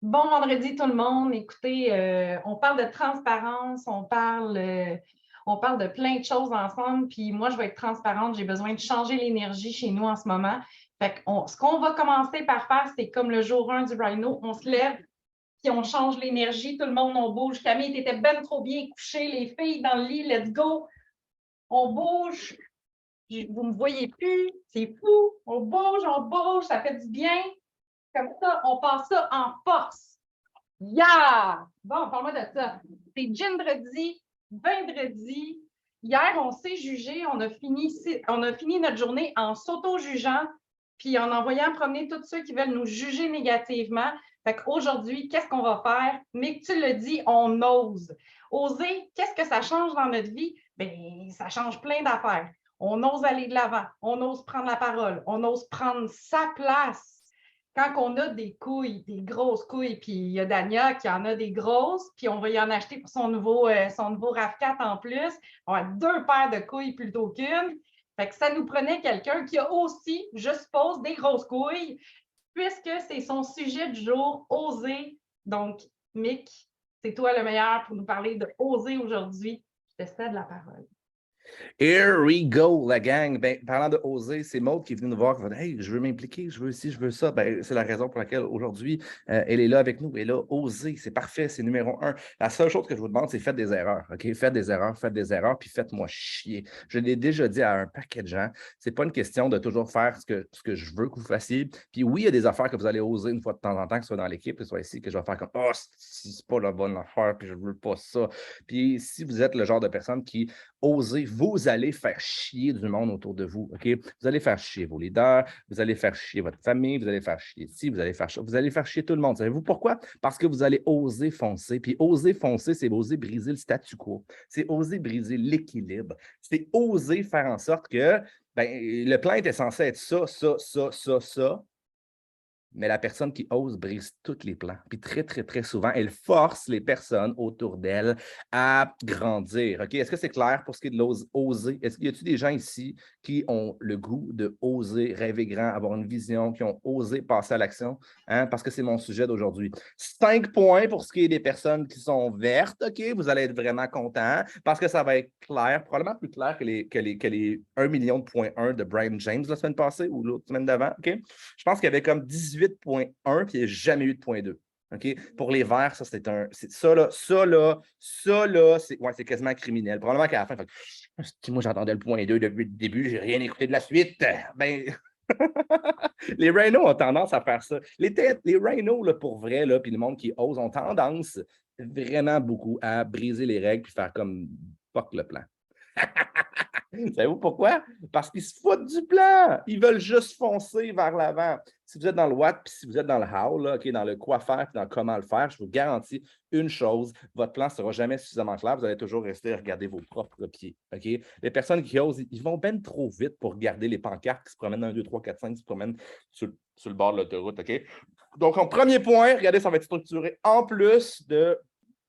Bon vendredi tout le monde. Écoutez, on parle de transparence, on parle de plein de choses ensemble. Puis moi, je vais être transparente. J'ai besoin de changer l'énergie chez nous en ce moment. Ce qu'on va commencer par faire, c'est comme le jour 1 du Rhino. On se lève, puis on change l'énergie. Tout le monde, on bouge. Camille, tu étais ben trop bien couchée. Les filles dans le lit, let's go. On bouge. Vous ne me voyez plus. C'est fou. On bouge, on bouge. Ça fait du bien. Comme ça, on passe ça en force. Yeah! Bon, parle-moi de ça. C'est vendredi. Hier, on s'est jugé, on a fini notre journée en s'auto-jugeant, puis en envoyant promener tous ceux qui veulent nous juger négativement. Fait qu'aujourd'hui, qu'est-ce qu'on va faire? Mais que tu le dis, on ose. Oser, qu'est-ce que ça change dans notre vie? Bien, ça change plein d'affaires. On ose aller de l'avant, on ose prendre la parole, on ose prendre sa place quand on a des couilles, des grosses couilles, puis il y a Dania qui en a des grosses, puis on va y en acheter pour son nouveau RAV4 en plus. On a deux paires de couilles plutôt qu'une. Fait que ça nous prenait quelqu'un qui a aussi, je suppose, des grosses couilles, puisque c'est son sujet du jour, oser. Donc, Mick, c'est toi le meilleur pour nous parler de oser aujourd'hui. Je te cède la parole. Here we go, la gang. Ben, parlant de oser, c'est Maud qui est venue nous voir, qui va dire hey, je veux m'impliquer, je veux ci, je veux ça. Ben, c'est la raison pour laquelle aujourd'hui, elle est là avec nous. Elle a osé, c'est parfait, c'est numéro un. La seule chose que je vous demande, c'est faites des erreurs. OK? Faites des erreurs, puis faites-moi chier. Je l'ai déjà dit à un paquet de gens. C'est pas une question de toujours faire ce que je veux que vous fassiez. Puis oui, il y a des affaires que vous allez oser une fois de temps en temps, que ce soit dans l'équipe, que ce soit ici, que je vais faire comme oh, c'est pas la bonne affaire, puis je veux pas ça. Puis si vous êtes le genre de personne qui osez, vous allez faire chier du monde autour de vous, OK? Vous allez faire chier vos leaders, vous allez faire chier votre famille, vous allez faire chier ici, vous allez faire chier tout le monde. Savez-vous pourquoi? Parce que vous allez oser foncer. Puis oser foncer, c'est oser briser le statu quo. C'est oser briser l'équilibre. C'est oser faire en sorte que ben, le plan était censé être ça. Mais la personne qui ose brise tous les plans. Puis très, très, très souvent, elle force les personnes autour d'elle à grandir. OK? Est-ce que c'est clair pour ce qui est de l'oser? Est-ce qu'il y a-t-il des gens ici qui ont le goût de oser rêver grand, avoir une vision, qui ont osé passer à l'action? Hein? Parce que c'est mon sujet d'aujourd'hui. 5 points pour ce qui est des personnes qui sont vertes. OK? Vous allez être vraiment contents parce que ça va être clair, probablement plus clair que les 1 million de points 1 de Brian James la semaine passée ou l'autre semaine d'avant. OK? Je pense qu'il y avait comme 18,1 puis il n'y a jamais eu de point 2. OK? Pour les verts, ça, c'est un. C'est quasiment criminel. Probablement qu'à la fin, moi, j'entendais le point 2 depuis le début, j'ai rien écouté de la suite. Ben, les Rhinos ont tendance à faire ça. Les Rhinos, là, pour vrai, là, puis le monde qui ose, ont tendance vraiment beaucoup à briser les règles puis faire comme fuck le plan. Savez-vous pourquoi? Parce qu'ils se foutent du plan. Ils veulent juste foncer vers l'avant. Si vous êtes dans le what, puis si vous êtes dans le how, là, okay, dans le quoi faire, puis dans le comment le faire, je vous garantis une chose, votre plan ne sera jamais suffisamment clair. Vous allez toujours rester à regarder vos propres pieds. Okay? Les personnes qui osent, ils vont bien trop vite pour regarder les pancartes qui se promènent 1, 2, 3, 4, 5, qui se promènent sur le bord de l'autoroute. Okay? Donc, en premier point, regardez, ça va être structuré. En plus de,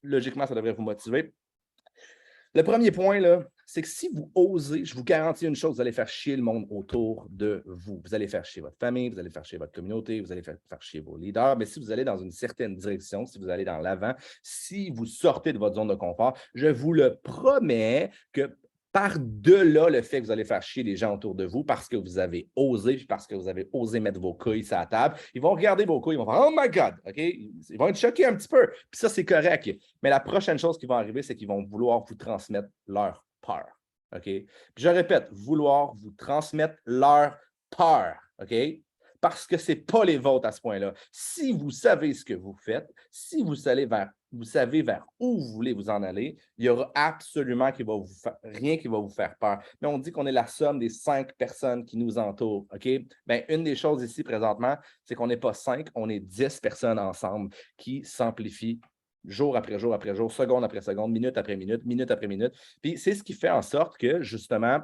logiquement, ça devrait vous motiver. Le premier point, là, c'est que si vous osez, je vous garantis une chose, vous allez faire chier le monde autour de vous. Vous allez faire chier votre famille, vous allez faire chier votre communauté, vous allez faire chier vos leaders. Mais si vous allez dans une certaine direction, si vous allez dans l'avant, si vous sortez de votre zone de confort, je vous le promets que par-delà le fait que vous allez faire chier les gens autour de vous parce que vous avez osé, puis parce que vous avez osé mettre vos couilles sur la table, ils vont regarder vos couilles, ils vont faire « Oh my God! » OK? Ils vont être choqués un petit peu. Puis ça, c'est correct. Mais la prochaine chose qui va arriver, c'est qu'ils vont vouloir vous transmettre leur peur. OK? Puis je répète, vouloir vous transmettre leur peur. OK? Parce que ce n'est pas les vôtres à ce point-là. Si vous savez ce que vous faites, si vous savez vers où vous voulez vous en aller, il n'y aura absolument rien qui va vous faire peur. Mais on dit qu'on est la somme des 5 personnes qui nous entourent. OK? Bien, une des choses ici présentement, c'est qu'on n'est pas 5, on est 10 personnes ensemble qui s'amplifient jour après jour après jour, seconde après seconde, minute après minute, minute après minute. Puis c'est ce qui fait en sorte que, justement,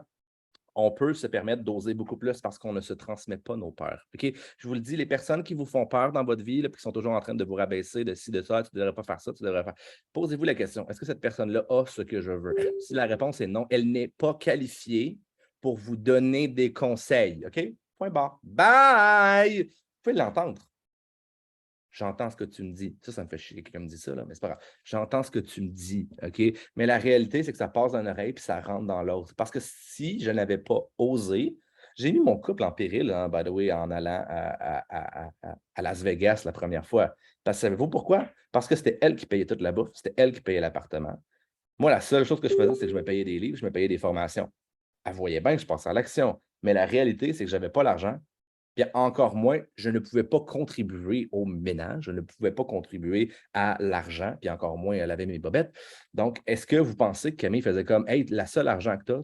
on peut se permettre d'oser beaucoup plus parce qu'on ne se transmet pas nos peurs. OK? Je vous le dis, les personnes qui vous font peur dans votre vie, là, qui sont toujours en train de vous rabaisser de ci, de ça, tu ne devrais pas faire ça, tu devrais faire. Posez-vous la question, est-ce que cette personne-là a ce que je veux? Si la réponse est non, elle n'est pas qualifiée pour vous donner des conseils. OK? Point barre. Bye! Vous pouvez l'entendre. J'entends ce que tu me dis. Ça me fait chier que quelqu'un me dit ça, là, mais c'est pas grave. J'entends ce que tu me dis, OK? Mais la réalité, c'est que ça passe d'une oreille puis ça rentre dans l'autre. Parce que si je n'avais pas osé, j'ai mis mon couple en péril, hein, by the way, en allant à Las Vegas la première fois. Parce que savez-vous pourquoi? Parce que c'était elle qui payait toute la bouffe, c'était elle qui payait l'appartement. Moi, la seule chose que je faisais, c'est que je me payais des livres, je me payais des formations. Elle voyait bien que je passais à l'action. Mais la réalité, c'est que je n'avais pas l'argent. Puis encore moins, je ne pouvais pas contribuer au ménage, je ne pouvais pas contribuer à l'argent, puis encore moins à laver mes bobettes. Donc, est-ce que vous pensez que Camille faisait comme, hey, la seule argent que tu as,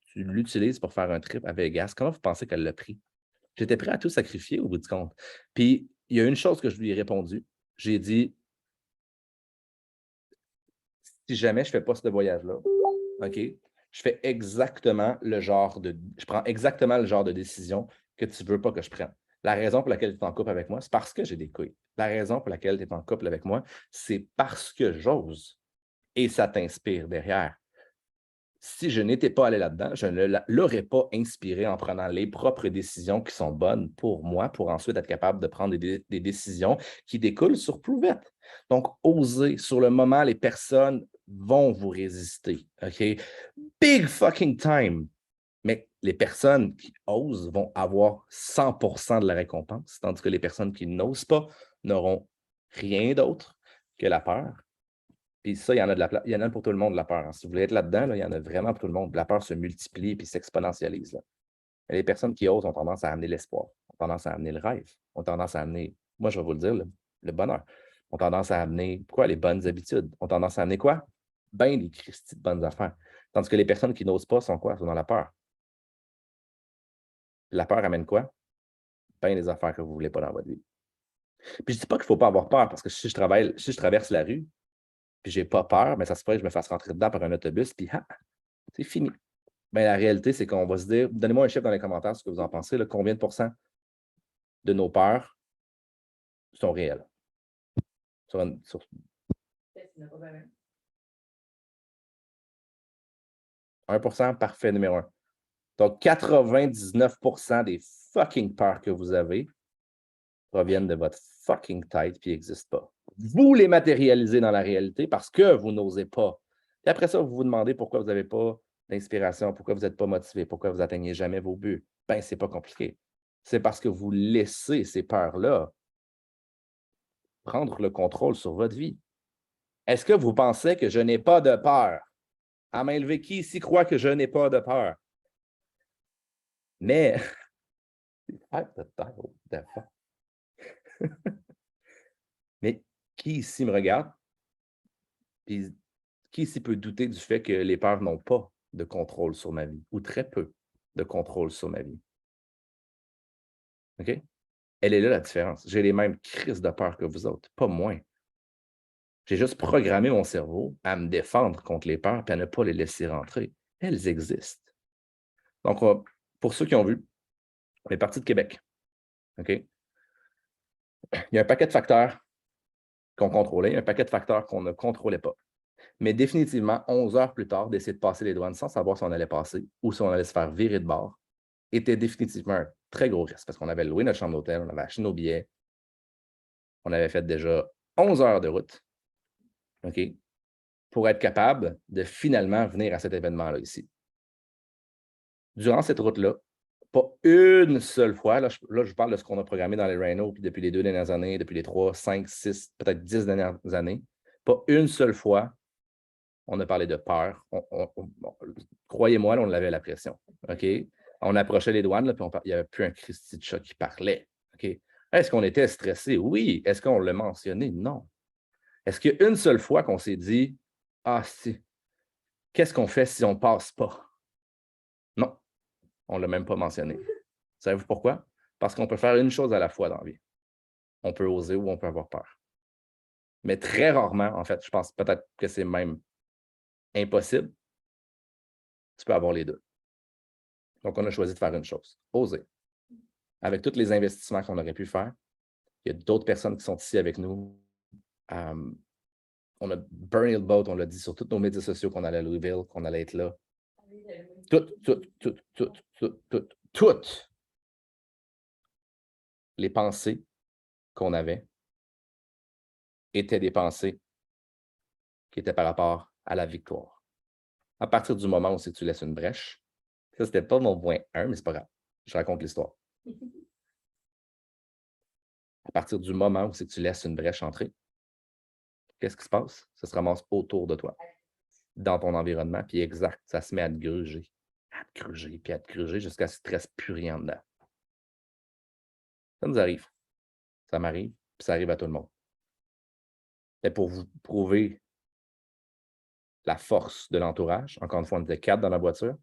tu l'utilises pour faire un trip à Vegas? Comment vous pensez qu'elle l'a pris? J'étais prêt à tout sacrifier au bout du compte. Puis, il y a une chose que je lui ai répondu. J'ai dit, si jamais je ne fais pas ce voyage-là, OK, je fais exactement le genre de. Je prends exactement le genre de décision que tu ne veux pas que je prenne. La raison pour laquelle tu es en couple avec moi, c'est parce que j'ai des couilles. La raison pour laquelle tu es en couple avec moi, c'est parce que j'ose. Et ça t'inspire derrière. Si je n'étais pas allé là-dedans, je ne l'aurais pas inspiré en prenant les propres décisions qui sont bonnes pour moi, pour ensuite être capable de prendre des décisions qui découlent sur Prouvette. Donc, osez. Sur le moment, les personnes vont vous résister. OK? Big fucking time. Mais les personnes qui osent vont avoir 100% de la récompense, tandis que les personnes qui n'osent pas n'auront rien d'autre que la peur. Puis ça, il y en a, il y en a pour tout le monde, la peur. Hein. Si vous voulez être là-dedans, là, il y en a vraiment pour tout le monde. La peur se multiplie et s'exponentialise. Et les personnes qui osent ont tendance à amener l'espoir, ont tendance à amener le rêve, ont tendance à amener, moi je vais vous le dire, le bonheur. Ont tendance à amener quoi? Les bonnes habitudes. Ont tendance à amener quoi? Ben les Christy de bonnes affaires. Tandis que les personnes qui n'osent pas sont quoi? Sont dans la peur. La peur amène quoi? Ben les affaires que vous ne voulez pas dans votre vie. Puis je ne dis pas qu'il ne faut pas avoir peur, parce que si je traverse la rue, puis je n'ai pas peur, mais ça se pourrait que je me fasse rentrer dedans par un autobus, puis c'est fini. Mais la réalité, c'est qu'on va se dire, donnez-moi un chiffre dans les commentaires, ce que vous en pensez, là, combien de pourcents de nos peurs sont réelles? Sur 1%, parfait, numéro 1. Donc, 99% des fucking peurs que vous avez proviennent de votre fucking tête puis n'existent pas. Vous les matérialisez dans la réalité parce que vous n'osez pas. Et après ça, vous vous demandez pourquoi vous n'avez pas d'inspiration, pourquoi vous n'êtes pas motivé, pourquoi vous n'atteignez jamais vos buts. Ben, c'est pas compliqué. C'est parce que vous laissez ces peurs-là prendre le contrôle sur votre vie. Est-ce que vous pensez que je n'ai pas de peur? À main levée, qui ici croit que je n'ai pas de peur? Mais, mais qui ici me regarde? Puis, qui ici peut douter du fait que les peurs n'ont pas de contrôle sur ma vie, ou très peu de contrôle sur ma vie? OK? Elle est là la différence. J'ai les mêmes crises de peur que vous autres, pas moins. J'ai juste programmé mon cerveau à me défendre contre les peurs et à ne pas les laisser rentrer. Elles existent. Donc, pour ceux qui ont vu, on est parti de Québec. OK? Il y a un paquet de facteurs qu'on contrôlait, un paquet de facteurs qu'on ne contrôlait pas. Mais définitivement, 11 heures plus tard, d'essayer de passer les douanes sans savoir si on allait passer ou si on allait se faire virer de bord était définitivement un très gros risque parce qu'on avait loué notre chambre d'hôtel, on avait acheté nos billets, on avait fait déjà 11 heures de route, OK, pour être capable de finalement venir à cet événement-là ici. Durant cette route-là, pas une seule fois, là, je vous parle de ce qu'on a programmé dans les Rhino puis depuis les 2 dernières années, depuis les 3, 5, 6, peut-être 10 dernières années, pas une seule fois, on a parlé de peur. Croyez-moi, là, on avait la pression. OK? On approchait les douanes, là, puis il n'y avait plus un Christy de chat qui parlait. OK? Est-ce qu'on était stressé? Oui. Est-ce qu'on l'a mentionné? Non. Est-ce qu'il y a une seule fois qu'on s'est dit, ah, si, qu'est-ce qu'on fait si on ne passe pas? Non. On ne l'a même pas mentionné. Savez-vous pourquoi? Parce qu'on peut faire une chose à la fois dans la vie. On peut oser ou on peut avoir peur. Mais très rarement, en fait, je pense peut-être que c'est même impossible, tu peux avoir les deux. Donc, on a choisi de faire une chose, oser. Avec tous les investissements qu'on aurait pu faire, il y a d'autres personnes qui sont ici avec nous. On a burné le boat, on l'a dit sur tous nos médias sociaux qu'on allait à Louisville, qu'on allait être là. Toutes les pensées qu'on avait étaient des pensées qui étaient par rapport à la victoire. À partir du moment où c'est que tu laisses une brèche, ça, c'était pas mon point 1, mais c'est pas grave. Je raconte l'histoire. À partir du moment où c'est que tu laisses une brèche entrer, qu'est-ce qui se passe? Ça se ramasse autour de toi, dans ton environnement, puis exact, ça se met à te gruger, puis à te gruger jusqu'à ce qu'il ne te reste plus rien dedans. Ça nous arrive. Ça m'arrive, puis ça arrive à tout le monde. Et pour vous prouver la force de l'entourage, encore une fois, on était 4 dans la voiture.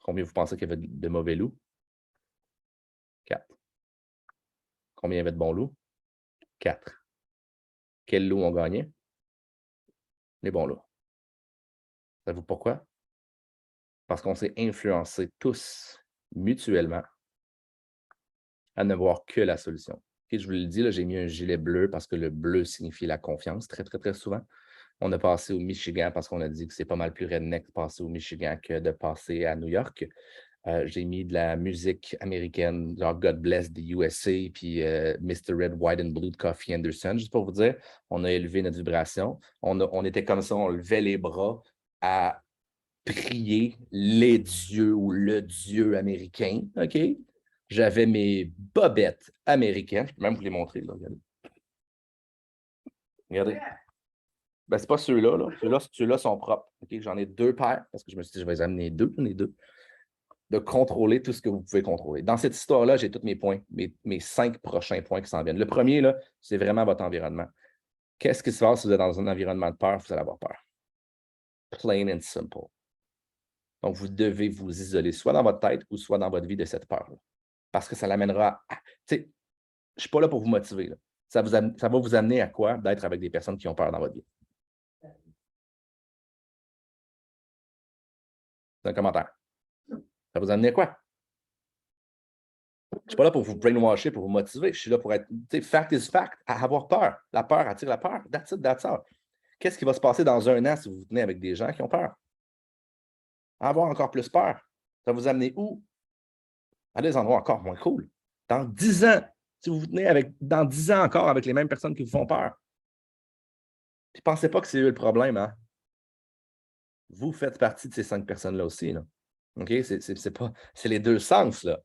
Combien vous pensez qu'il y avait de mauvais loups? 4. Combien il y avait de bons loups? 4. Quels loups ont gagné? Les bons loups. Savez-vous pourquoi? Parce qu'on s'est influencés tous mutuellement à ne voir que la solution. Okay, je vous le dis, là, j'ai mis un gilet bleu parce que le bleu signifie la confiance très, très, très souvent. On a passé au Michigan parce qu'on a dit que c'est pas mal plus redneck de passer au Michigan que de passer à New York. J'ai mis de la musique américaine, genre God Bless the USA, puis Mr. Red, White and Blue de Coffee Anderson. Juste pour vous dire, on a élevé notre vibration. On était comme ça, on levait les bras à prier les dieux ou le dieu américain, OK? J'avais mes bobettes américaines. Je peux même vous les montrer, là, regardez. Regardez. Ben, c'est pas ceux-là, là. Ceux-là sont propres. OK? J'en ai 2 paires, parce que je me suis dit, je vais les amener 2, j'en ai 2. De contrôler tout ce que vous pouvez contrôler. Dans cette histoire-là, j'ai tous mes points, mes 5 prochains points qui s'en viennent. Le premier, là, c'est vraiment votre environnement. Qu'est-ce qui se passe si vous êtes dans un environnement de peur? Vous allez avoir peur. Plain and simple. Donc, vous devez vous isoler, soit dans votre tête ou soit dans votre vie de cette peur-là. Parce que ça l'amènera à... Tu sais, je ne suis pas là pour vous motiver. Là. Ça va vous amener à quoi? D'être avec des personnes qui ont peur dans votre vie. C'est un commentaire. Ça va vous amener à quoi? Je ne suis pas là pour vous brainwasher, pour vous motiver. Je suis là pour être... Tu sais, fact is fact. À avoir peur. La peur attire la peur. That's it, that's all. Qu'est-ce qui va se passer dans 1 an si vous vous tenez avec des gens qui ont peur? À avoir encore plus peur. Ça va vous amener où? À des endroits encore moins cool. Dans 10 ans, si vous vous tenez dans 10 ans encore avec les mêmes personnes qui vous font peur. Puis pensez pas que c'est eux le problème, hein? Vous faites partie de ces 5 personnes-là aussi, là. OK? C'est les 2 sens, là.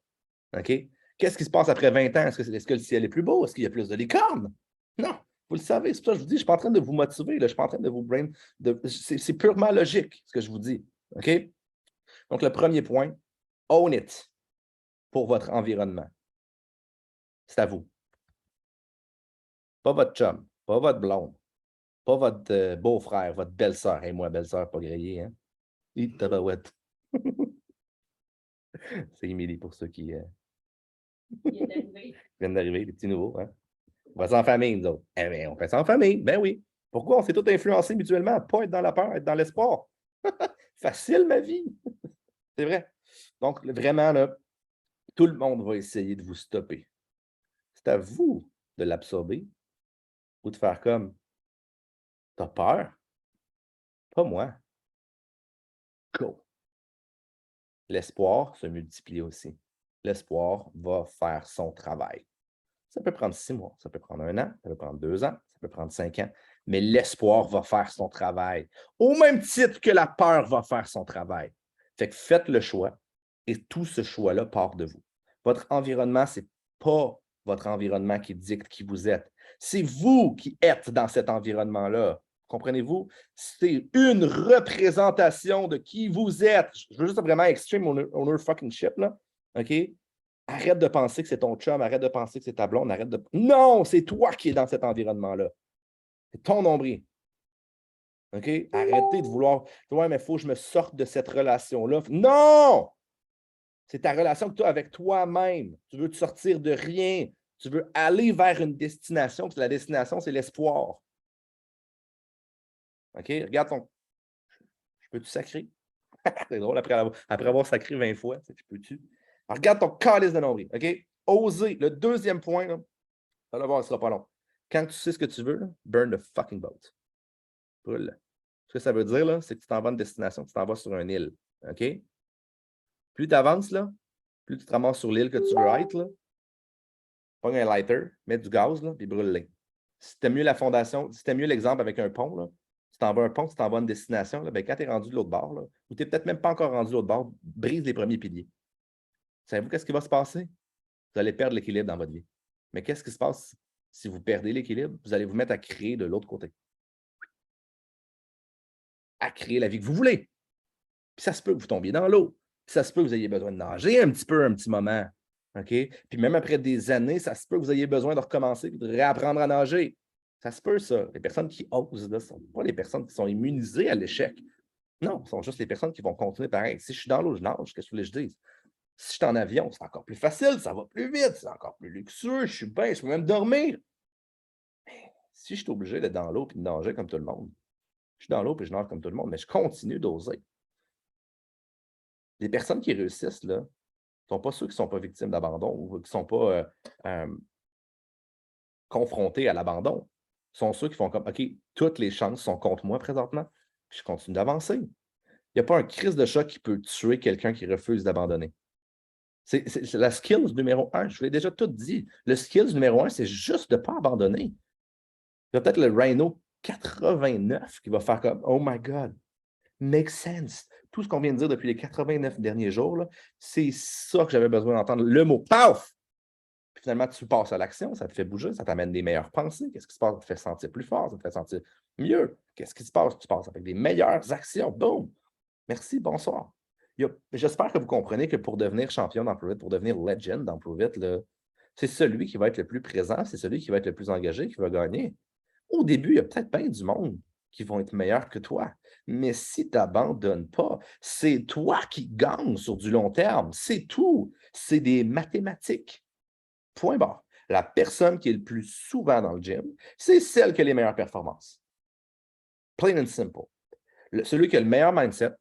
OK? Qu'est-ce qui se passe après 20 ans? Est-ce que le ciel est plus beau? Est-ce qu'il y a plus de licornes? Non, vous le savez. C'est pour ça que je vous dis, je ne suis pas en train de vous motiver, là. Je ne suis pas en train de vous brain. C'est purement logique, ce que je vous dis. OK? Donc, le premier point, own it pour votre environnement. C'est à vous. Pas votre chum, pas votre blonde, pas votre beau-frère, votre belle-sœur. Et moi, belle-sœur, pas grillée, hein? Tabarouette. C'est Émilie pour ceux qui viennent d'arriver, les petits nouveaux. Hein? On va ça en famille, nous autres. Eh bien, on fait ça en famille. Ben oui. Pourquoi? On s'est tous influencés mutuellement. Pas être dans la peur, être dans l'espoir. Facile, ma vie. C'est vrai. Donc, vraiment, là, tout le monde va essayer de vous stopper. C'est à vous de l'absorber ou de faire comme, t'as peur? Pas moi. Go. L'espoir se multiplie aussi. L'espoir va faire son travail. Ça peut prendre 6 mois, ça peut prendre 1 an, ça peut prendre 2 ans, ça peut prendre 5 ans, mais l'espoir va faire son travail. Au même titre que la peur va faire son travail. Fait que faites le choix et tout ce choix-là part de vous. Votre environnement, ce n'est pas votre environnement qui dicte qui vous êtes. C'est vous qui êtes dans cet environnement-là. Comprenez-vous? C'est une représentation de qui vous êtes. Je veux juste vraiment extreme owner fucking shit, là. OK? Arrête de penser que c'est ton chum, arrête de penser que c'est ta blonde, arrête de... Non, c'est toi qui es dans cet environnement-là. C'est ton nombril. OK? Arrêtez de vouloir... Ouais, mais il faut que je me sorte de cette relation-là. Non! C'est ta relation que tu as avec toi-même. Tu veux te sortir de rien. Tu veux aller vers une destination, parce que la destination, c'est l'espoir. OK? Regarde ton... Je peux-tu sacrer? C'est drôle, après avoir sacré 20 fois. Je peux-tu? Alors, regarde ton calice de nombril. OK? Oser. Le deuxième point, là, ça va voir, ce sera pas long. Quand tu sais ce que tu veux, là, burn the fucking boat. Brûle. Ce que ça veut dire, là, c'est que tu t'en vas à une destination, tu t'en vas sur une île. OK? Plus tu avances, là, plus tu te ramasses sur l'île que tu veux être, là, pogne un lighter, mets du gaz, là, puis brûle-les. C'était mieux la fondation, c'était mieux l'exemple avec un pont, là. Tu t'en vas à un pont, tu t'en vas à une destination, là, ben, quand tu es rendu de l'autre bord, là, ou tu n'es peut-être même pas encore rendu de l'autre bord, brise les premiers piliers. Savez-vous qu'est-ce qui va se passer? Vous allez perdre l'équilibre dans votre vie. Mais qu'est-ce qui se passe si vous perdez l'équilibre? Vous allez vous mettre à créer de l'autre côté. À créer la vie que vous voulez. Puis ça se peut que vous tombiez dans l'eau. Puis ça se peut que vous ayez besoin de nager un petit peu, un petit moment. OK? Puis même après des années, ça se peut que vous ayez besoin de recommencer et de réapprendre à nager. Ça se peut, ça. Les personnes qui osent, ce ne sont pas les personnes qui sont immunisées à l'échec. Non, ce sont juste les personnes qui vont continuer pareil. Si je suis dans l'eau, je nage, qu'est-ce que vous voulez que je dise? Si je suis en avion, c'est encore plus facile, ça va plus vite, c'est encore plus luxueux, je suis bien, je peux même dormir. Mais si je suis obligé d'être dans l'eau et de nager comme tout le monde, je suis dans l'eau et je nage comme tout le monde, mais je continue d'oser. Les personnes qui réussissent, là, ne sont pas ceux qui ne sont pas victimes d'abandon ou qui ne sont pas confrontés à l'abandon. Ce sont ceux qui font comme OK, toutes les chances sont contre moi présentement, puis je continue d'avancer. Il n'y a pas un crise de choc qui peut tuer quelqu'un qui refuse d'abandonner. C'est la skills numéro 1. Je vous l'ai déjà tout dit. Le skills numéro 1, c'est juste de ne pas abandonner. Il y a peut-être le Rhino 89 qui va faire comme Oh my God, makes sense. Tout ce qu'on vient de dire depuis les 89 derniers jours, c'est ça que j'avais besoin d'entendre. Le mot paf! Puis finalement, tu passes à l'action, ça te fait bouger, ça t'amène des meilleures pensées. Qu'est-ce qui se passe? Ça te fait sentir plus fort, ça te fait sentir mieux. Qu'est-ce qui se passe? Tu passes avec des meilleures actions. Boum! Merci, bonsoir. J'espère que vous comprenez que pour devenir champion dans Prove It, pour devenir legend dans Prove It, c'est celui qui va être le plus présent, c'est celui qui va être le plus engagé qui va gagner. Au début, il y a peut-être bien du monde qui vont être meilleurs que toi. Mais si tu n'abandonnes pas, c'est toi qui gagnes sur du long terme. C'est tout. C'est des mathématiques. Point barre. La personne qui est le plus souvent dans le gym, c'est celle qui a les meilleures performances. Plain and simple. Celui qui a le meilleur mindset,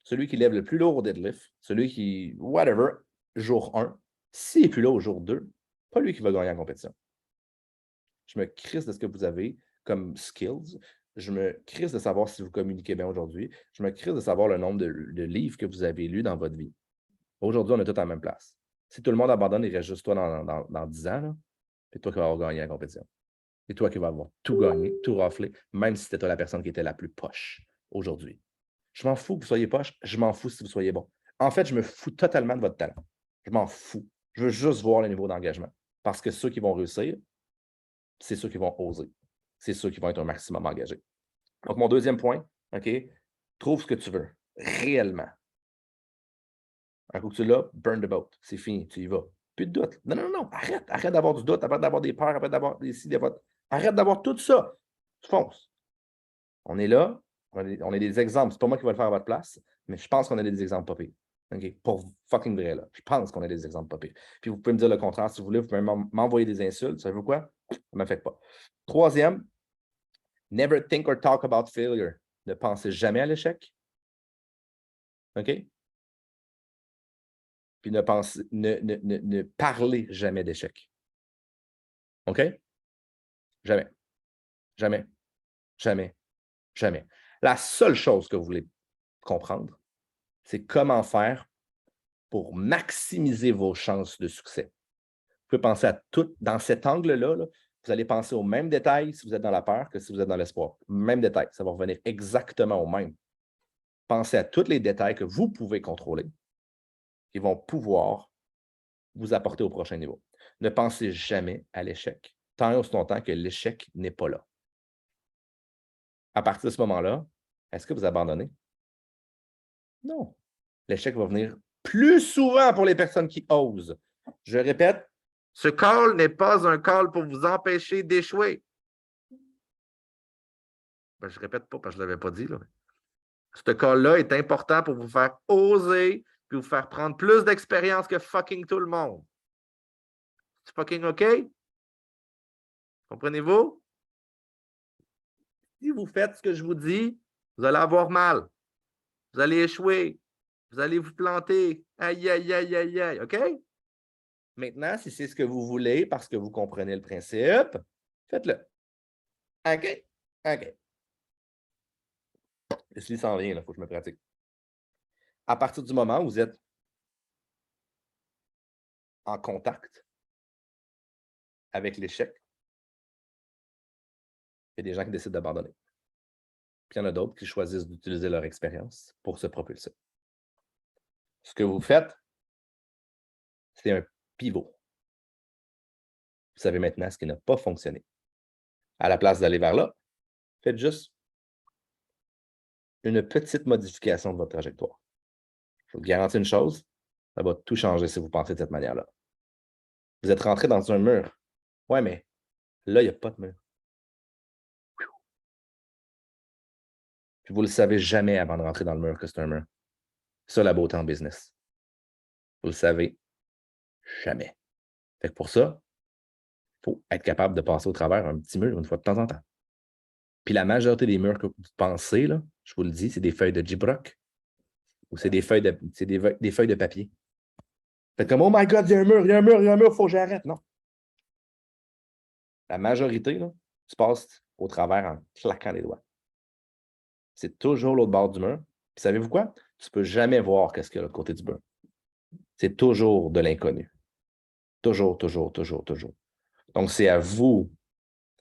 celui qui lève le plus lourd au deadlift, celui qui, whatever, jour 1, s'il n'est plus là au jour 2, pas lui qui va gagner en compétition. Je me crisse de ce que vous avez comme skills. Je me crisse de savoir si vous communiquez bien aujourd'hui. Je me crisse de savoir le nombre de livres que vous avez lus dans votre vie. Aujourd'hui, on est tous à la même place. Si tout le monde abandonne, il reste juste toi dans 10 ans, là, c'est toi qui vas avoir gagné la compétition. C'est toi qui vas avoir tout gagné, tout raflé, même si c'était toi la personne qui était la plus poche aujourd'hui. Je m'en fous que vous soyez poche, je m'en fous si vous soyez bon. En fait, je me fous totalement de votre talent. Je m'en fous. Je veux juste voir le niveau d'engagement. Parce que ceux qui vont réussir, c'est ceux qui vont oser. C'est ceux qui vont être un maximum engagés. Donc, mon deuxième point, OK, trouve ce que tu veux, réellement. Un coup que tu l'as, burn the boat. C'est fini, tu y vas. Plus de doute. Non, non, non, arrête. Arrête d'avoir du doute, arrête d'avoir des peurs, arrête d'avoir des ci, des votes. Arrête d'avoir tout ça. Tu fonces. On est là, on est des exemples. C'est pas moi qui vais le faire à votre place, mais je pense qu'on a des exemples pas pires. OK? Pour fucking vrai, là. Je pense qu'on a des exemples pas pires. Puis vous pouvez me dire le contraire si vous voulez. Vous pouvez m'envoyer des insultes. Savez-vous quoi? Ça ne m'affecte pas. Troisième, never think or talk about failure. Ne pensez jamais à l'échec. OK? Puis ne parlez jamais d'échec. OK? Jamais. Jamais. Jamais. Jamais. La seule chose que vous voulez comprendre, c'est comment faire pour maximiser vos chances de succès. Vous pouvez penser à tout dans cet angle-là. Là, vous allez penser aux mêmes détails si vous êtes dans la peur que si vous êtes dans l'espoir. Même détail, ça va revenir exactement au même. Pensez à tous les détails que vous pouvez contrôler qui vont pouvoir vous apporter au prochain niveau. Ne pensez jamais à l'échec, tant et aussi longtemps que l'échec n'est pas là. À partir de ce moment-là, est-ce que vous abandonnez? Non. L'échec va venir plus souvent pour les personnes qui osent. Je répète, ce call n'est pas un call pour vous empêcher d'échouer. Ben, je ne répète pas parce que je ne l'avais pas dit. Là. Ce call-là est important pour vous faire oser puis vous faire prendre plus d'expérience que fucking tout le monde. C'est fucking OK? Comprenez-vous? Si vous faites ce que je vous dis, vous allez avoir mal. Vous allez échouer. Vous allez vous planter. Aïe, aïe, aïe, aïe, aïe. OK? Maintenant, si c'est ce que vous voulez parce que vous comprenez le principe, faites-le. OK? OK. Leslie s'en vient, il faut que je me pratique. À partir du moment où vous êtes en contact avec l'échec, Il y a des gens qui décident d'abandonner. Puis il y en a d'autres qui choisissent d'utiliser leur expérience pour se propulser. Ce que vous faites, c'est un pivot. Vous savez maintenant ce qui n'a pas fonctionné. À la place d'aller vers là, faites juste une petite modification de votre trajectoire. Je vous garantis une chose, ça va tout changer si vous pensez de cette manière-là. Vous êtes rentré dans un mur. Ouais, mais là, il n'y a pas de mur. Puis vous ne le savez jamais avant de rentrer dans le mur que c'est un mur. C'est ça la beauté en business. Vous le savez jamais. Fait que pour ça, il faut être capable de passer au travers un petit mur une fois de temps en temps. Puis la majorité des murs que vous pensez, là, je vous le dis, c'est des feuilles de Gibrock ou c'est des feuilles de papier. Faites comme, oh my God, il y a un mur, il y a un mur, il y a un mur, il faut que j'arrête. Non. La majorité, là, se passe au travers en claquant les doigts. C'est toujours l'autre bord du mur. Puis savez-vous quoi? Tu ne peux jamais voir qu'est-ce qu'il y a de l'autre côté du mur. C'est toujours de l'inconnu. Toujours, toujours, toujours, toujours. Donc, c'est à vous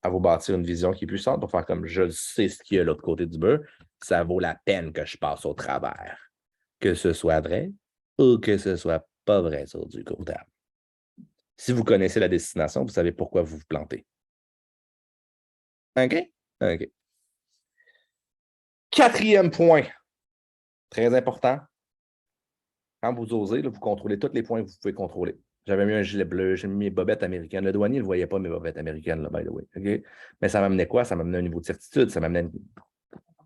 bâtir une vision qui est puissante pour faire comme je sais ce qu'il y a de l'autre côté du mur. Ça vaut la peine que je passe au travers. Que ce soit vrai ou que ce soit pas vrai sur du court terme. Si vous connaissez la destination, vous savez pourquoi vous vous plantez. OK? OK. 4e point, très important. Quand vous osez, là, vous contrôlez tous les points que vous pouvez contrôler. J'avais mis un gilet bleu, j'ai mis mes bobettes américaines. Le douanier ne voyait pas mes bobettes américaines, là, by the way. Okay? Mais ça m'amenait quoi? Ça m'amenait un niveau de certitude, ça m'amenait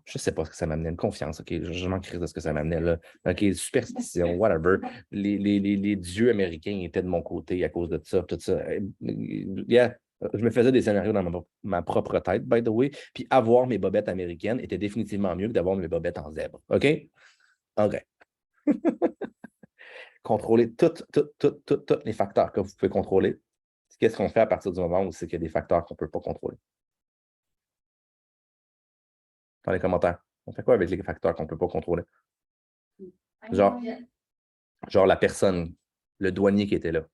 je ne sais pas ce que ça m'amenait, une confiance, OK? Je m'en crie de ce que ça m'amenait là. OK, superstition, whatever. Les dieux américains étaient de mon côté à cause de ça, tout ça. Yeah. Je me faisais des scénarios dans ma propre tête, by the way. Puis avoir mes bobettes américaines était définitivement mieux que d'avoir mes bobettes en zèbre. OK? OK. Contrôler tous les facteurs que vous pouvez contrôler. Qu'est-ce qu'on fait à partir du moment où c'est qu'il y a des facteurs qu'on ne peut pas contrôler? Dans les commentaires. On fait quoi avec les facteurs qu'on ne peut pas contrôler? Genre la personne, le douanier qui était là.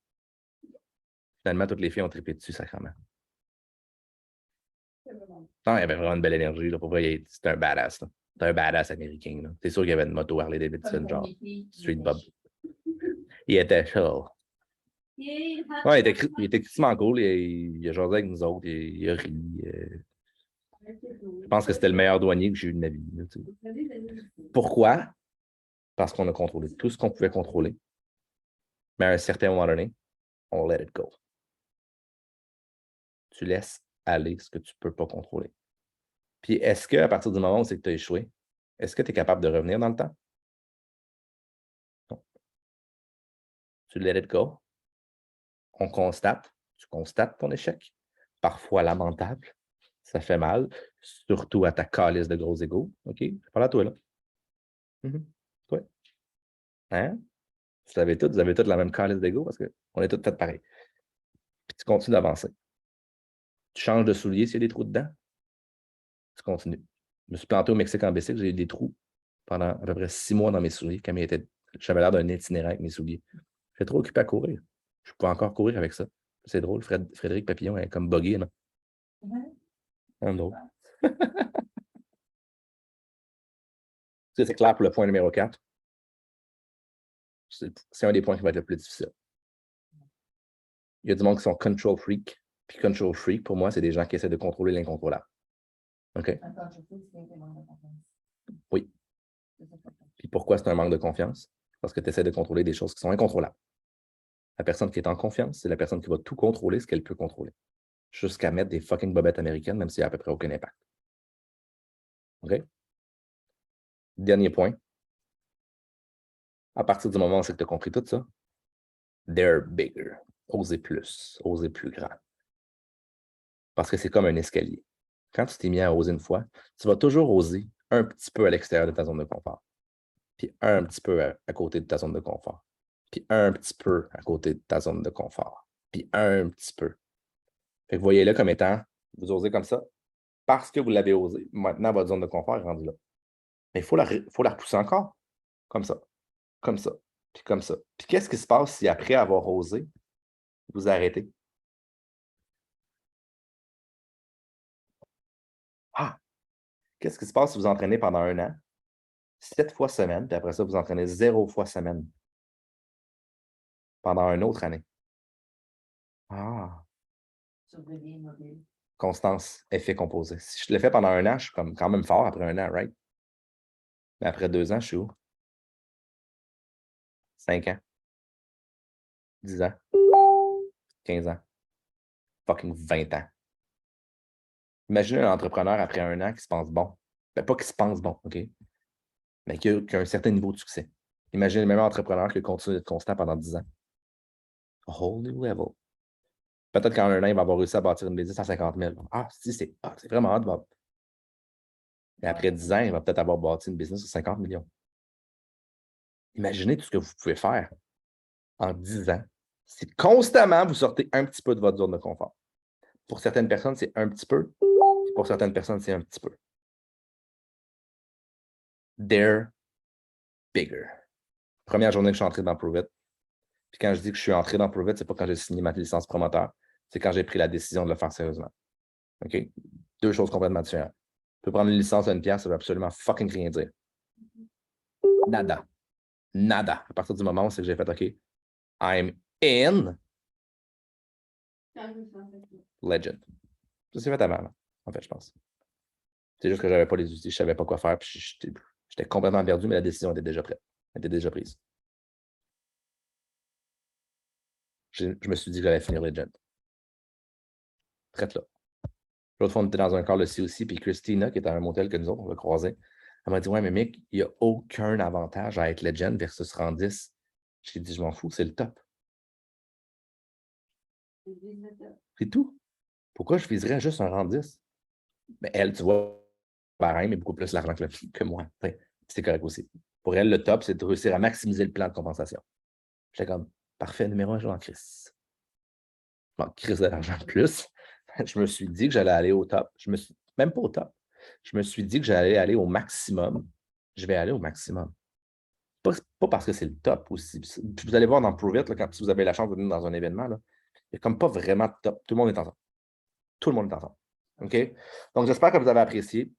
Finalement, toutes les filles ont trippé dessus, sacrément. Non, il y avait vraiment une belle énergie. Là. Pour vrai, c'était un badass. C'était un badass américain. Là. C'est sûr qu'il y avait une moto Harley Davidson, genre Street Bob. Il était chaud. Ouais, il était crissement cool. Il a jasé avec nous autres. Il a ri. Je pense que c'était le meilleur douanier que j'ai eu de ma vie. Là, pourquoi? Parce qu'on a contrôlé tout ce qu'on pouvait contrôler. Mais à un certain moment donné, on let it go. Tu laisses aller ce que tu ne peux pas contrôler. Puis est-ce qu'à partir du moment où c'est que tu as échoué, est-ce que tu es capable de revenir dans le temps? Non. Tu let it go. On constate. Tu constates ton échec. Parfois lamentable. Ça fait mal. Surtout à ta calice de gros égos. OK? Je parle à toi, là. Toi. Hein? Vous avez tous la même calice d'ego parce qu'on est tous fait pareil. Puis tu continues d'avancer. Tu changes de soulier s'il y a des trous dedans. Tu continues. Je me suis planté au Mexique en bicycle, j'ai eu des trous pendant à peu près 6 mois dans mes souliers, quand j'avais l'air d'un itinérant avec mes souliers. J'étais trop occupé à courir. Je pouvais encore courir avec ça. C'est drôle, Frédéric Papillon est comme buggy, non? Un drôle. C'est clair pour le point numéro 4. C'est un des points qui va être le plus difficile. Il y a du monde qui sont control freak. Puis control freak, pour moi, c'est des gens qui essaient de contrôler l'incontrôlable. OK? Oui. Puis pourquoi c'est un manque de confiance? Parce que tu essaies de contrôler des choses qui sont incontrôlables. La personne qui est en confiance, c'est la personne qui va tout contrôler ce qu'elle peut contrôler. Jusqu'à mettre des fucking bobettes américaines, même s'il n'y a à peu près aucun impact. OK? Dernier point. À partir du moment où c'est que tu as compris tout ça, they're bigger. Osez plus grand. Parce que c'est comme un escalier. Quand tu t'es mis à oser une fois, tu vas toujours oser un petit peu à l'extérieur de ta zone de confort. Puis un petit peu à côté de ta zone de confort. Puis un petit peu à côté de ta zone de confort. Puis un petit peu. Fait que voyez-le comme étant, vous osez comme ça, parce que vous l'avez osé. Maintenant, votre zone de confort est rendue là. Mais il faut la repousser encore. Comme ça. Comme ça. Puis comme ça. Puis qu'est-ce qui se passe si après avoir osé, vous arrêtez? Qu'est-ce qui se passe si vous entraînez pendant 1 an, 7 fois semaine, puis après ça, vous entraînez 0 fois semaine pendant une autre année? Ah, constance, effet composé. Si je le fais pendant 1 an, je suis comme quand même fort après 1 an, right? Mais après 2 ans, je suis où? 5 ans, 10 ans, 15 ans, fucking 20 ans. Imaginez un entrepreneur après 1 an qui se pense bon. Ben, pas qui se pense bon, OK? Mais qui a un certain niveau de succès. Imaginez le même entrepreneur qui continue d'être constant pendant 10 ans. A whole new level. Peut-être qu'en 1 an, il va avoir réussi à bâtir une business à 50 000. Ah, si, c'est vraiment hot, Bob. Et après 10 ans, il va peut-être avoir bâti une business de 50 millions. Imaginez tout ce que vous pouvez faire en 10 ans si constamment vous sortez un petit peu de votre zone de confort. Pour certaines personnes, c'est un petit peu. Pour certaines personnes, c'est un petit peu. They're bigger. Première journée que je suis entré dans Prove It. Puis quand je dis que je suis entré dans Prove It, c'est pas quand j'ai signé ma licence promoteur. C'est quand j'ai pris la décision de le faire sérieusement. OK? 2 choses complètement différentes. Tu peux prendre une licence à 1 pièce, ça veut absolument fucking rien dire. Nada. Nada. À partir du moment où c'est que j'ai fait OK, I'm in legend. Ça s'est fait avant, là, en fait, je pense. C'est juste que j'avais pas les outils, je savais pas quoi faire, puis j'étais complètement perdu, mais la décision était déjà prête. Elle était déjà prise. Je me suis dit que j'allais finir legend. Prête là. L'autre fois, on était dans un call aussi, puis Christina, qui était à un motel que nous autres, on l'a croisé, elle m'a dit ouais, mais mec, il n'y a aucun avantage à être legend versus rang 10. J'ai dit, je m'en fous, c'est le top. C'est tout. Pourquoi je viserais juste un rang 10? Mais elle, tu vois, pareil, mais beaucoup plus l'argent que moi. C'est correct aussi. Pour elle, le top, c'est de réussir à maximiser le plan de compensation. J'étais comme, parfait, numéro 1, je m'en crisse. Je m'en crisse de l'argent de plus. Je me suis dit que j'allais aller au top. Même pas au top. Je me suis dit que j'allais aller au maximum. Je vais aller au maximum. Pas parce que c'est le top aussi. Vous allez voir dans Prove It, là, quand si vous avez la chance de venir dans un événement, là, il n'y a comme pas vraiment de top. Tout le monde est ensemble. Tout le monde est ensemble. OK? Donc, j'espère que vous avez apprécié.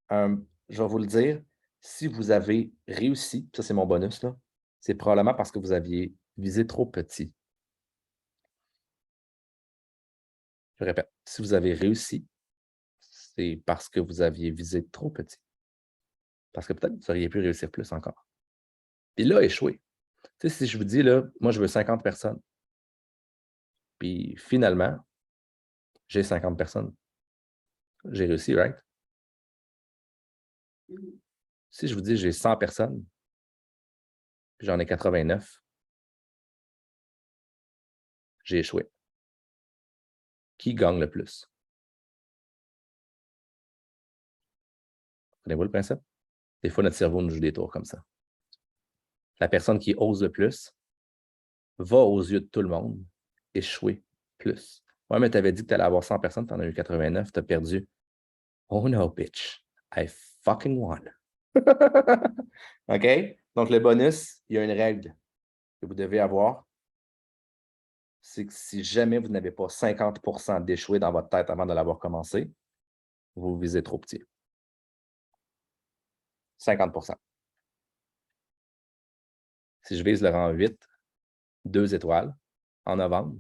Je vais vous le dire, si vous avez réussi, ça c'est mon bonus, là, c'est probablement parce que vous aviez visé trop petit. Je répète, si vous avez réussi, c'est parce que vous aviez visé trop petit. Parce que peut-être que vous auriez pu réussir plus encore. Puis là, échouer. Tu sais, si je vous dis, là, moi, je veux 50 personnes, puis finalement, j'ai 50 personnes. J'ai réussi, right? Si je vous dis, j'ai 100 personnes, puis j'en ai 89, j'ai échoué. Qui gagne le plus? Connaissez-vous le principe? Des fois, notre cerveau nous joue des tours comme ça. La personne qui ose le plus va aux yeux de tout le monde échouer plus. Ouais, mais tu avais dit que tu allais avoir 100 personnes, tu en as eu 89, tu as perdu. Oh no, bitch. I fucking won. OK? Donc, le bonus, il y a une règle que vous devez avoir. C'est que si jamais vous n'avez pas 50% d'échouer dans votre tête avant de l'avoir commencé, vous visez trop petit. 50%. Si je vise le rang 8, 2 étoiles en novembre,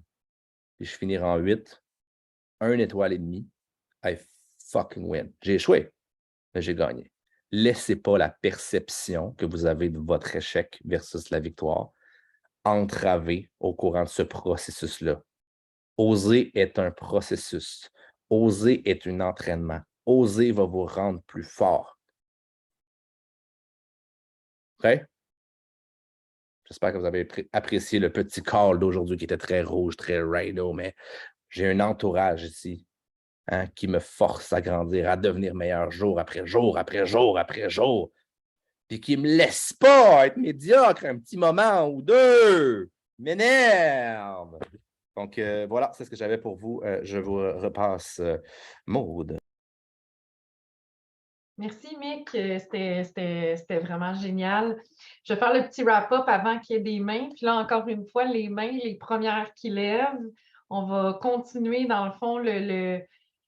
puis je finis rang 8, 1 étoile et demie, I fucking win. J'ai échoué, mais j'ai gagné. Laissez pas la perception que vous avez de votre échec versus la victoire entraver au courant de ce processus-là. Oser est un processus. Oser est un entraînement. Oser va vous rendre plus fort. OK? J'espère que vous avez apprécié le petit call d'aujourd'hui qui était très rouge, très rhino, mais j'ai un entourage ici qui me force à grandir, à devenir meilleur jour après jour, après jour, après jour, puis qui ne me laisse pas être médiocre un petit moment ou deux. M'énerve. Donc, voilà, c'est ce que j'avais pour vous. Je vous repasse Maude. Merci, Mick. C'était vraiment génial. Je vais faire le petit wrap-up avant qu'il y ait des mains. Puis là, encore une fois, les mains, les premières qui lèvent, on va continuer, dans le fond,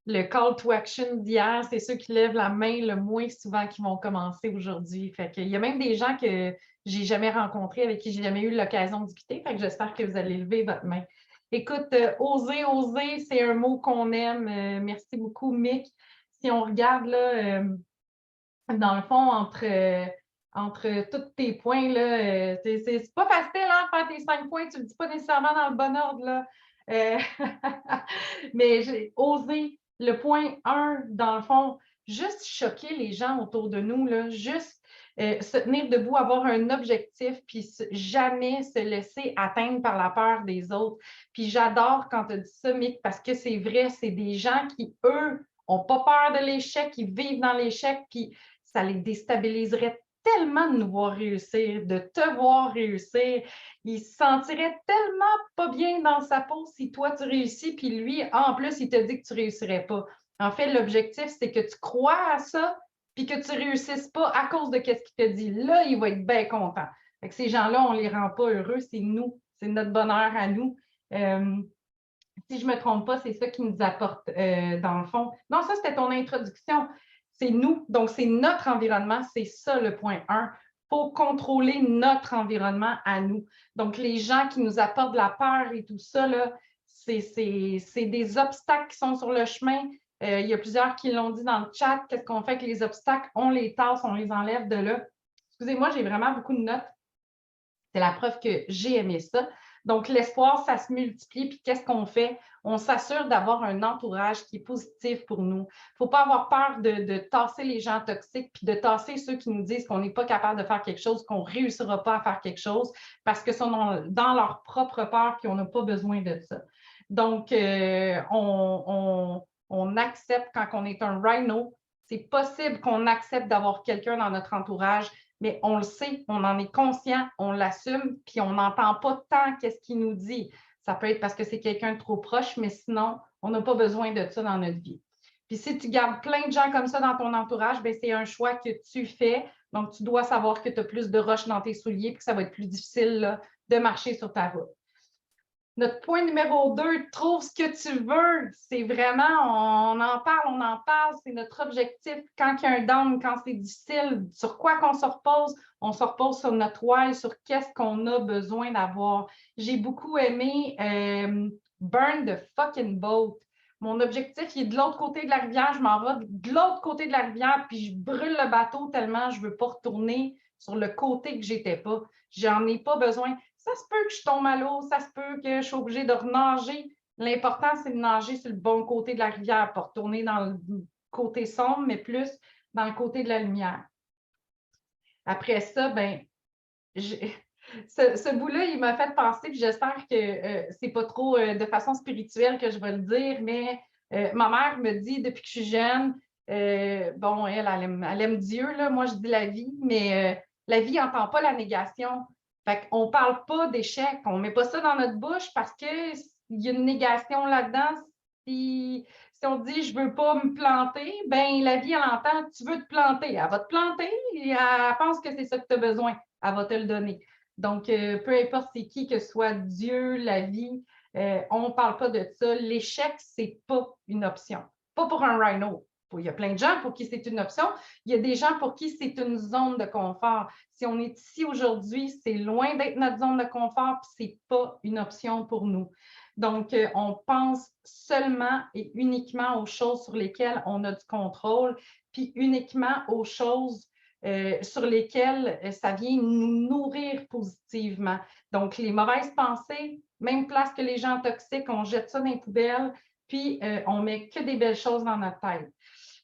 le call to action d'hier, c'est ceux qui lèvent la main le moins souvent qui vont commencer aujourd'hui. Fait qu'il y a même des gens que j'ai jamais rencontrés, avec qui j'ai jamais eu l'occasion de discuter. Fait que j'espère que vous allez lever votre main. Écoute, oser, oser, c'est un mot qu'on aime. Merci beaucoup, Mick. Si on regarde là, dans le fond, entre tous tes points, là, c'est pas facile hein, de faire tes 5 points, tu ne le dis pas nécessairement dans le bon ordre. Là. Euh, mais j'ai osé le point 1, dans le fond, juste choquer les gens autour de nous, là, juste se tenir debout, avoir un objectif, puis jamais se laisser atteindre par la peur des autres. Puis j'adore quand tu dis ça, Mick, parce que c'est vrai, c'est des gens qui, eux, n'ont pas peur de l'échec, ils vivent dans l'échec, puis ça les déstabiliserait tellement de nous voir réussir, de te voir réussir. Il se sentirait tellement pas bien dans sa peau si toi tu réussis, puis lui, en plus, il te dit que tu ne réussirais pas. En fait, l'objectif, c'est que tu crois à ça, puis que tu ne réussisses pas à cause de ce qu'il te dit. Là, il va être bien content. Fait que ces gens-là, on ne les rend pas heureux, c'est nous, c'est notre bonheur à nous. Si je ne me trompe pas, c'est ça qui nous apporte dans le fond. Non, ça, c'était ton introduction. C'est nous, donc c'est notre environnement, c'est ça le point 1. Il faut contrôler notre environnement à nous. Donc, les gens qui nous apportent de la peur et tout ça, c'est des obstacles qui sont sur le chemin. Il y a plusieurs qui l'ont dit dans le chat. Qu'est-ce qu'on fait avec les obstacles? On les tasse, on les enlève de là. Excusez-moi, j'ai vraiment beaucoup de notes. C'est la preuve que j'ai aimé ça. Donc, l'espoir, ça se multiplie. Puis, qu'est-ce qu'on fait? On s'assure d'avoir un entourage qui est positif pour nous. Il ne faut pas avoir peur de tasser les gens toxiques puis de tasser ceux qui nous disent qu'on n'est pas capable de faire quelque chose, qu'on ne réussira pas à faire quelque chose parce que sont dans leur propre peur puis on n'a pas besoin de ça. Donc, on accepte quand on est un rhino. C'est possible qu'on accepte d'avoir quelqu'un dans notre entourage mais on le sait, on en est conscient, on l'assume, puis on n'entend pas tant qu'est-ce qu'il nous dit. Ça peut être parce que c'est quelqu'un de trop proche, mais sinon, on n'a pas besoin de ça dans notre vie. Puis si tu gardes plein de gens comme ça dans ton entourage, bien, c'est un choix que tu fais. Donc, tu dois savoir que tu as plus de roches dans tes souliers et que ça va être plus difficile là, de marcher sur ta route. Notre point numéro 2, trouve ce que tu veux. C'est vraiment, on en parle, c'est notre objectif. Quand il y a un down, quand c'est difficile, sur quoi qu'on se repose? On se repose sur notre why, sur qu'est-ce qu'on a besoin d'avoir. J'ai beaucoup aimé Burn the fucking boat. Mon objectif, il est de l'autre côté de la rivière. Je m'en vais de l'autre côté de la rivière, puis je brûle le bateau tellement je ne veux pas retourner sur le côté que j'étais pas. J'en ai pas besoin. Ça se peut que je tombe à l'eau, ça se peut que je sois obligée de renager. L'important, c'est de nager sur le bon côté de la rivière, pas retourner dans le côté sombre, mais plus dans le côté de la lumière. Après ça, ben, ce bout-là, il m'a fait penser, puis j'espère que c'est pas trop de façon spirituelle que je vais le dire, mais ma mère me dit depuis que je suis jeune, bon, elle aime Dieu, là, moi je dis la vie, mais la vie n'entend pas la négation. Fait qu'on ne parle pas d'échec, on ne met pas ça dans notre bouche parce qu'il y a une négation là-dedans. Si on dit je ne veux pas me planter, ben la vie, elle entend tu veux te planter. Elle va te planter et elle pense que c'est ça que tu as besoin. Elle va te le donner. Donc, peu importe c'est qui, que ce soit Dieu, la vie, on ne parle pas de ça. L'échec, ce n'est pas une option. Pas pour un rhino. Il y a plein de gens pour qui c'est une option. Il y a des gens pour qui c'est une zone de confort. Si on est ici aujourd'hui, c'est loin d'être notre zone de confort, puis ce n'est pas une option pour nous. Donc, on pense seulement et uniquement aux choses sur lesquelles on a du contrôle, puis uniquement aux choses sur lesquelles ça vient nous nourrir positivement. Donc, les mauvaises pensées, même place que les gens toxiques, on jette ça dans les poubelles, puis on met que des belles choses dans notre tête.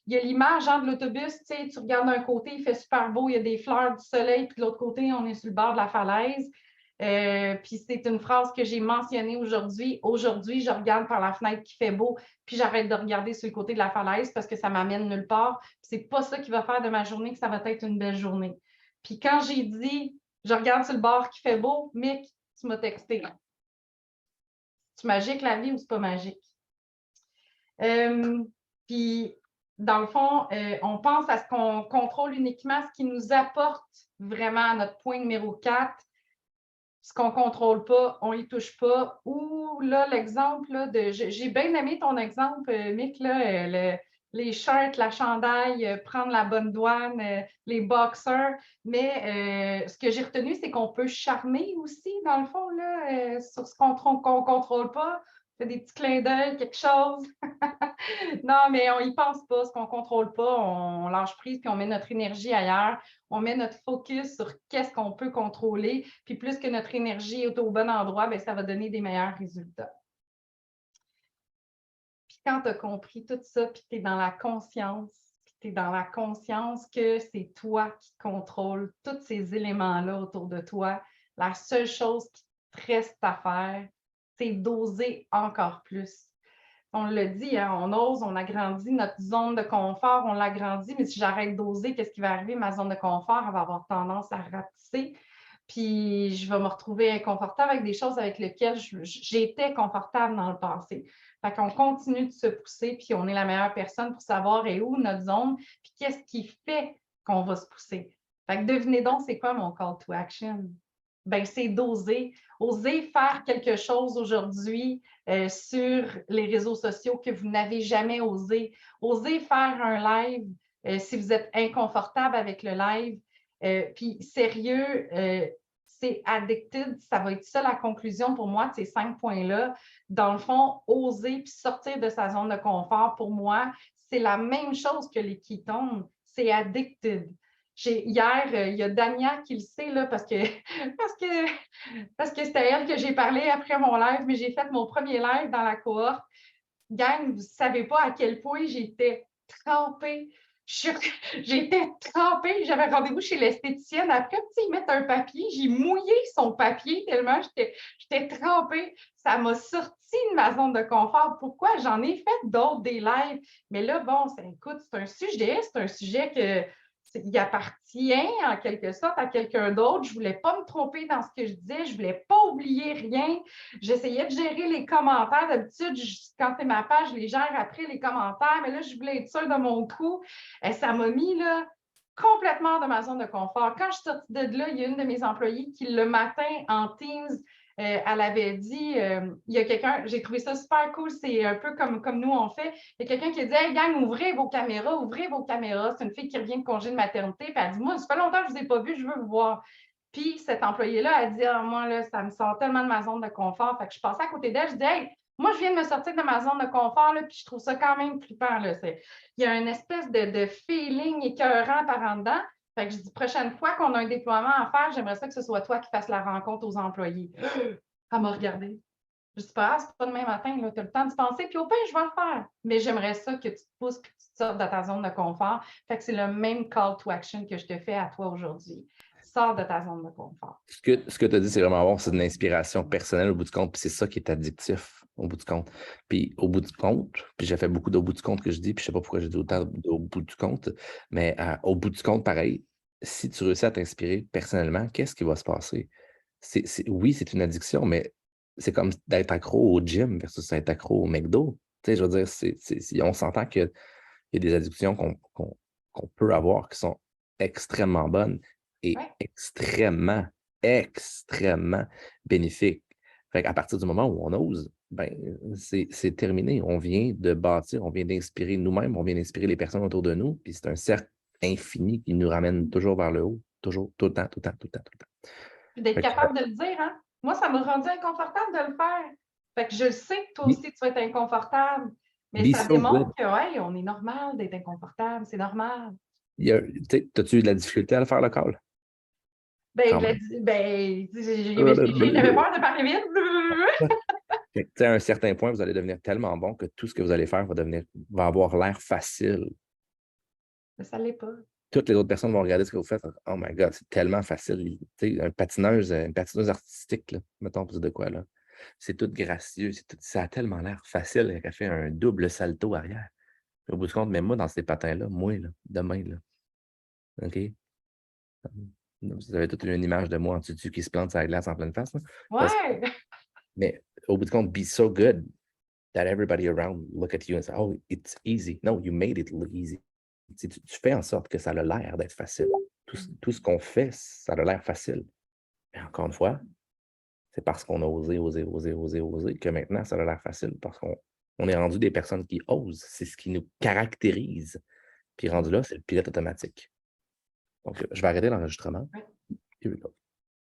Il y a l'image de l'autobus, tu regardes d'un côté, il fait super beau, il y a des fleurs du soleil, puis de l'autre côté, on est sur le bord de la falaise. Puis c'est une phrase que j'ai mentionnée aujourd'hui. Aujourd'hui, je regarde par la fenêtre qui fait beau, puis j'arrête de regarder sur le côté de la falaise parce que ça m'amène nulle part. C'est pas ça qui va faire de ma journée que ça va être une belle journée. Puis quand j'ai dit, je regarde sur le bord qui fait beau, Mick, tu m'as texté. C'est magique la vie ou c'est pas magique? Puis dans le fond, on pense à ce qu'on contrôle uniquement ce qui nous apporte vraiment à notre point numéro 4. ce qu'on ne contrôle pas, on n'y touche pas. Ou là, l'exemple là, j'ai bien aimé ton exemple, Mick, là, les shirts, la chandail, prendre la bonne douane, les boxers. Mais ce que j'ai retenu, c'est qu'on peut charmer aussi, dans le fond, là, sur ce qu'on ne contrôle pas. Fait des petits clins d'œil, quelque chose. Non, mais on n'y pense pas. Ce qu'on ne contrôle pas, on lâche prise puis on met notre énergie ailleurs. On met notre focus sur qu'est-ce qu'on peut contrôler. Puis plus que notre énergie est au bon endroit, bien, ça va donner des meilleurs résultats. Puis quand tu as compris tout ça, puis tu es dans la conscience, puis tu es dans la conscience que c'est toi qui contrôles tous ces éléments-là autour de toi, la seule chose qui te reste à faire, c'est d'oser encore plus. On le dit, hein, on ose, on agrandit notre zone de confort, on l'agrandit, mais si j'arrête d'oser, qu'est-ce qui va arriver? Ma zone de confort, elle va avoir tendance à rapetisser, puis je vais me retrouver inconfortable avec des choses avec lesquelles j'étais confortable dans le passé. Fait qu'on continue de se pousser, puis on est la meilleure personne pour savoir est où notre zone, puis qu'est-ce qui fait qu'on va se pousser. Fait que devinez donc, c'est quoi mon call to action? Ben, c'est d'oser, oser faire quelque chose aujourd'hui sur les réseaux sociaux que vous n'avez jamais osé. Osez faire un live si vous êtes inconfortable avec le live. Puis sérieux, c'est addicted. Ça va être ça la conclusion pour moi de ces 5 points-là. Dans le fond, oser puis sortir de sa zone de confort, pour moi, c'est la même chose que les ketones. C'est addicted. Hier, il y a Damia qui le sait, là, parce que c'était elle que j'ai parlé après mon live, mais j'ai fait mon premier live dans la cohorte. Gang, vous ne savez pas à quel point j'étais trempée. J'étais trempée. J'avais rendez-vous chez l'esthéticienne. Après, ils mettent un papier. J'ai mouillé son papier tellement j'étais trempée. Ça m'a sorti de ma zone de confort. Pourquoi? J'en ai fait d'autres, des lives. Mais là, bon, écoute, c'est un sujet que il appartient en quelque sorte à quelqu'un d'autre. Je ne voulais pas me tromper dans ce que je disais. Je ne voulais pas oublier rien. J'essayais de gérer les commentaires. D'habitude, quand c'est ma page, je les gère après les commentaires. Mais là, je voulais être sûre de mon coup. Et ça m'a mis là, complètement de ma zone de confort. Quand je suis sortie de là, il y a une de mes employées qui, le matin, en Teams, elle avait dit, il y a quelqu'un, j'ai trouvé ça super cool, c'est un peu comme nous on fait. Il y a quelqu'un qui a dit, hey gang, ouvrez vos caméras, ouvrez vos caméras. C'est une fille qui revient de congé de maternité, puis elle dit, moi, ça fait longtemps que je ne vous ai pas vu, je veux vous voir. Puis cet employé-là a dit, ah, moi, là, ça me sort tellement de ma zone de confort. Fait que je passais à côté d'elle, je dis, hey, moi, je viens de me sortir de ma zone de confort, là, puis je trouve ça quand même flippant. Là. Il y a une espèce de feeling écœurant par en dedans. Fait que je dis, prochaine fois qu'on a un déploiement à faire, j'aimerais ça que ce soit toi qui fasses la rencontre aux employés. Elle m'a regardé. Je dis pas, c'est pas demain matin, tu as le temps de penser, puis au pire, je vais le faire. Mais j'aimerais ça que tu te pousses, que tu te sortes de ta zone de confort. Fait que c'est le même call to action que je te fais à toi aujourd'hui. Sors de ta zone de confort. Ce que tu as dit, c'est vraiment bon, c'est une inspiration personnelle au bout du compte, puis c'est ça qui est addictif au bout du compte. Puis au bout du compte, puis j'ai fait beaucoup d'au bout du compte que je dis, puis je sais pas pourquoi j'ai dit autant au bout du compte, mais au bout du compte, pareil, si tu réussis à t'inspirer personnellement, qu'est-ce qui va se passer? Oui, c'est une addiction, mais c'est comme d'être accro au gym versus être accro au McDo. Tu sais, je veux dire, on s'entend qu'il y a des addictions qu'on peut avoir qui sont extrêmement bonnes et Ouais. extrêmement, extrêmement bénéfiques. Fait qu'à partir du moment où on ose, ben, c'est terminé. On vient de bâtir, on vient d'inspirer nous-mêmes, on vient d'inspirer les personnes autour de nous, puis c'est un cercle infini qui nous ramène toujours vers le haut, toujours, tout le temps, tout le temps, tout le temps, tout le temps. Puis d'être Fait que, capable de le dire, hein? Moi, ça m'a rendu inconfortable de le faire. Fait que je sais que toi aussi, tu vas être inconfortable. Mais be ça so good. démontre que, ouais, on est normal d'être inconfortable. C'est normal. T'as-tu eu de la difficulté à le faire, le call? Ben, Quand même. j'avais peur de parler vite. Fait que, à un certain point, vous allez devenir tellement bon que tout ce que vous allez faire va avoir l'air facile. Mais ça ne l'est pas. Toutes les autres personnes vont regarder ce que vous faites. Oh my God, c'est tellement facile. Une patineuse artistique, là, mettons, plus de quoi, là. C'est tout gracieux. Ça a tellement l'air facile qu'elle fait un double salto arrière. Au bout du compte, mais moi, dans ces patins-là, moi, là, demain, là, OK? Vous avez toute une image de moi en tutu qui se plante sur la glace en pleine face. Là. Ouais! Mais au bout du compte, be so good that everybody around look at you and say, oh, it's easy. No, you made it look easy. Tu fais en sorte que ça a l'air d'être facile. Tout ce qu'on fait, ça a l'air facile. Et encore une fois, c'est parce qu'on a osé que maintenant, ça a l'air facile parce qu'on est rendu des personnes qui osent. C'est ce qui nous caractérise. Puis rendu là, c'est le pilote automatique. Donc, je vais arrêter l'enregistrement. Ouais. Here we go.